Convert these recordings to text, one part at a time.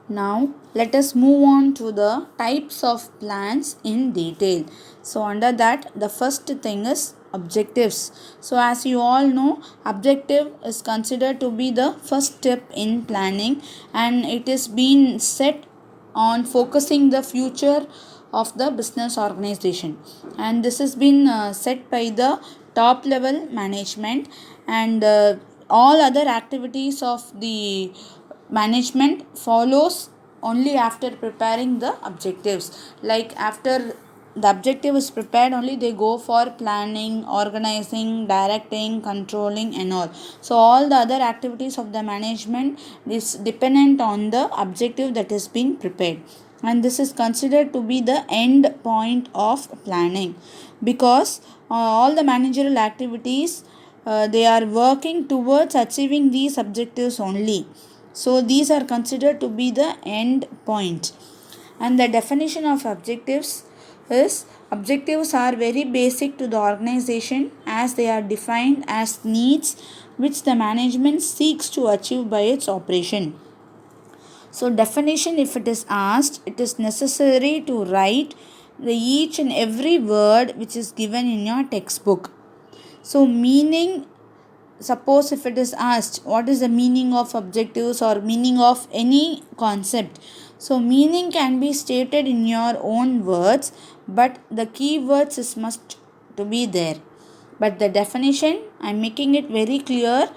Now let us move on to the types of plans in detail. So under that, the first thing is objectives. So as you all know, objective is considered to be the first step in planning, and it is being set on focusing the future of the business organization, and this has been set by the top level management, and all other activities of the management follows only after preparing the objectives. Like after the objective is prepared, only they go for planning, organizing, directing, controlling and all. So all the other activities of the management is dependent on the objective that has been prepared, and this is considered to be the end point of planning, because all the managerial activities, they are working towards achieving these objectives only. So these are considered to be the end point. And the definition of objectives is, objectives are very basic to the organization as they are defined as needs which the management seeks to achieve by its operation. So definition, if it is asked, it is necessary to write the each and every word which is given in your textbook. So meaning, suppose if it is asked what is the meaning of objectives or meaning of any concept, so meaning can be stated in your own words, but the key words is must to be there. But the definition, I am making it very clear,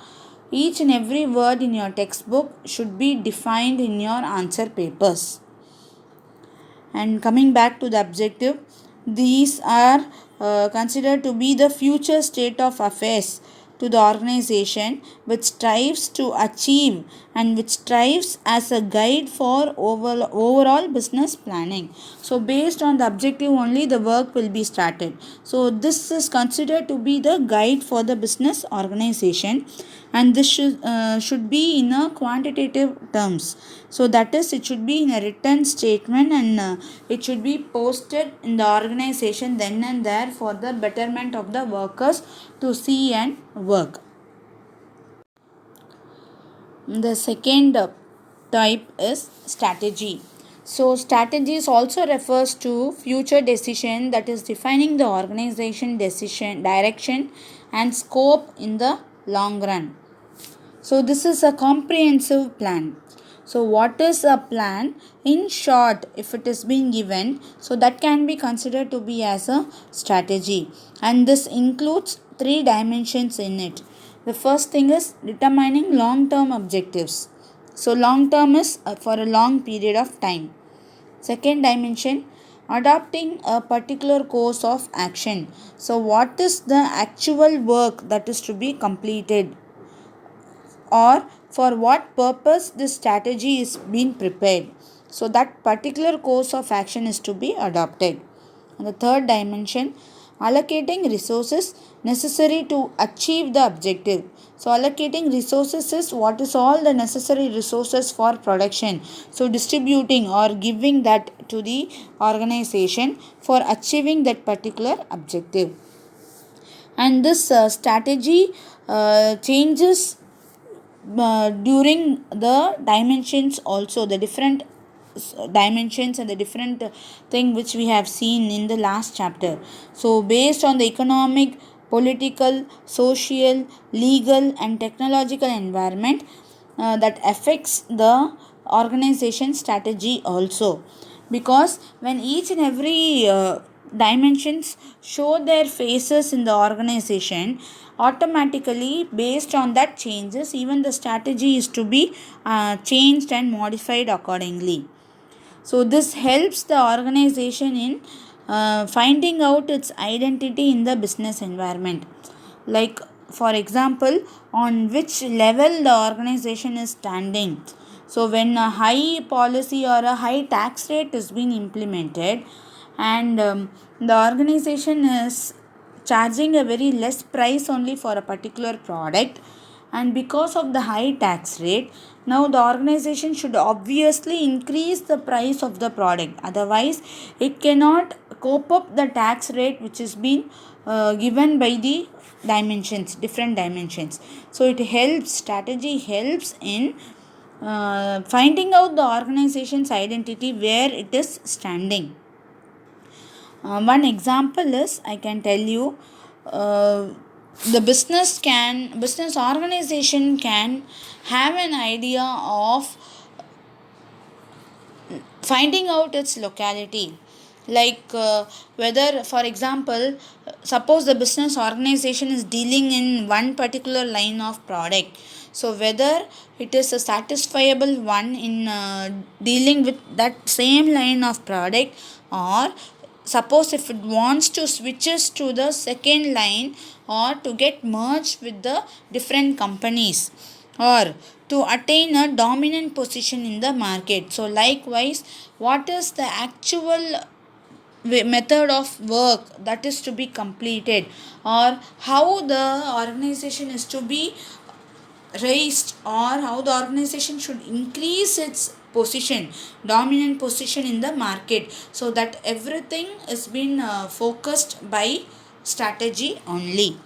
each and every word in your textbook should be defined in your answer papers. And coming back to the objective, these are considered to be the future state of affairs to the organization which strives to achieve and which strives as a guide for overall business planning. So based on the objective only the work will be started. So this is considered to be the guide for the business organization, and this should be in a quantitative terms. So that is, it should be in a written statement, and it should be posted in the organization then and there for the betterment of the workers to see and work. The second type is strategy. So strategies also refers to future decision, that is defining the organization decision direction and scope in the long run. So this is a comprehensive plan. So what is a plan? In short, if it is being given, so that can be considered to be as a strategy, and this includes three dimensions in it. The first thing is determining long term objectives. So long term is for a long period of time. Second dimension, adopting a particular course of action. So what is the actual work that is to be completed, or for what purpose this strategy is being prepared. So that particular course of action is to be adopted. And the third dimension, allocating resources necessary to achieve the objective. So allocating resources is what is all the necessary resources for production. So distributing or giving that to the organization for achieving that particular objective. And this strategy changes during the dimensions also, the different dimensions and the different thing which we have seen in the last chapter. So based on the economic, political, social, legal and technological environment that affects the organization strategy also, because when each and every dimensions show their faces in the organization, automatically based on that changes, even the strategy is to be changed and modified accordingly. So this helps the organization in finding out its identity in the business environment. Like for example, on which level the organization is standing. So when a high policy or a high tax rate is being implemented, and the organization is charging a very less price only for a particular product, and because of the high tax rate, now the organization should obviously increase the price of the product, otherwise it cannot cope up the tax rate which is being given by the dimensions, different dimensions. So it helps, strategy helps in finding out the organization's identity, where it is standing. One example is, I can tell you, the business organization can have an idea of finding out its locality, like whether, for example, suppose the business organization is dealing in one particular line of product, so whether it is a satisfiable one in dealing with that same line of product, or suppose if it wants to switches to the second line, or to get merged with the different companies, or to attain a dominant position in the market. So likewise, what is the actual method of work that is to be completed, or how the organization is to be raised, or how the organization should increase its position, dominant position in the market. So that everything is been focused by strategy only.